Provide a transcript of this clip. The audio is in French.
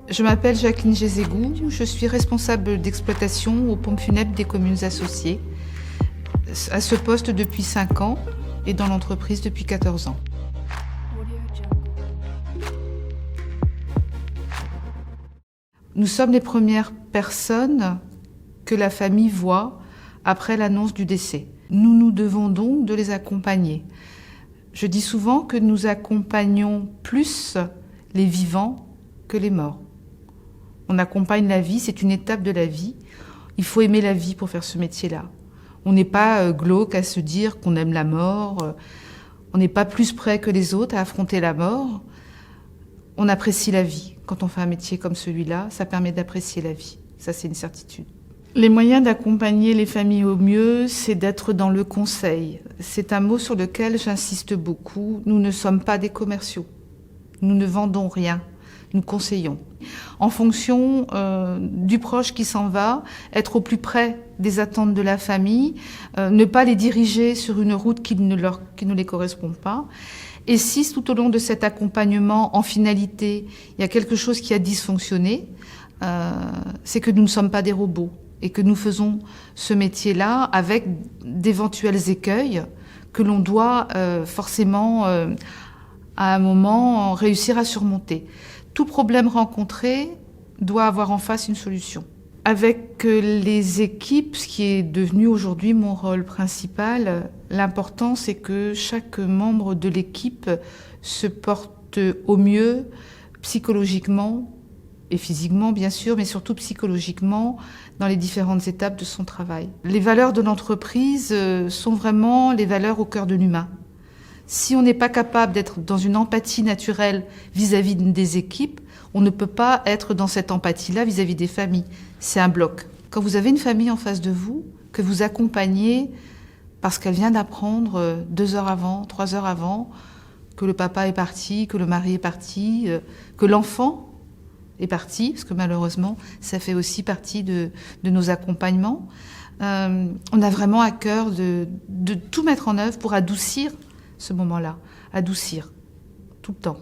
Je m'appelle Jacqueline Gézégou, je suis responsable d'exploitation aux pompes funèbres des communes associées, à ce poste depuis 5 ans et dans l'entreprise depuis 14 ans. Nous sommes les premières personnes que la famille voit après l'annonce du décès. Nous nous devons donc de les accompagner. Je dis souvent que nous accompagnons plus les vivants que les morts. On accompagne la vie, c'est une étape de la vie. Il faut aimer la vie pour faire ce métier-là. On n'est pas glauque à se dire qu'on aime la mort. On n'est pas plus prêt que les autres à affronter la mort. On apprécie la vie. Quand on fait un métier comme celui-là, ça permet d'apprécier la vie. Ça, c'est une certitude. Les moyens d'accompagner les familles au mieux, c'est d'être dans le conseil. C'est un mot sur lequel j'insiste beaucoup. Nous ne sommes pas des commerciaux. Nous ne vendons rien. Nous conseillons. En fonction du proche qui s'en va, être au plus près des attentes de la famille, ne pas les diriger sur une route qui ne les correspond pas. Et si tout au long de cet accompagnement, en finalité, il y a quelque chose qui a dysfonctionné, c'est que nous ne sommes pas des robots et que nous faisons ce métier-là avec d'éventuels écueils que l'on doit forcément, à un moment, réussir à surmonter. Tout problème rencontré doit avoir en face une solution. Avec les équipes, ce qui est devenu aujourd'hui mon rôle principal, l'important c'est que chaque membre de l'équipe se porte au mieux psychologiquement et physiquement bien sûr, mais surtout psychologiquement dans les différentes étapes de son travail. Les valeurs de l'entreprise sont vraiment les valeurs au cœur de l'humain. Si on n'est pas capable d'être dans une empathie naturelle vis-à-vis des équipes, on ne peut pas être dans cette empathie-là vis-à-vis des familles. C'est un bloc. Quand vous avez une famille en face de vous, que vous accompagnez parce qu'elle vient d'apprendre 2 heures avant, 3 heures avant, que le papa est parti, que le mari est parti, que l'enfant est parti, parce que malheureusement, ça fait aussi partie de nos accompagnements, on a vraiment à cœur de tout mettre en œuvre pour adoucir ce moment-là, adoucir tout le temps.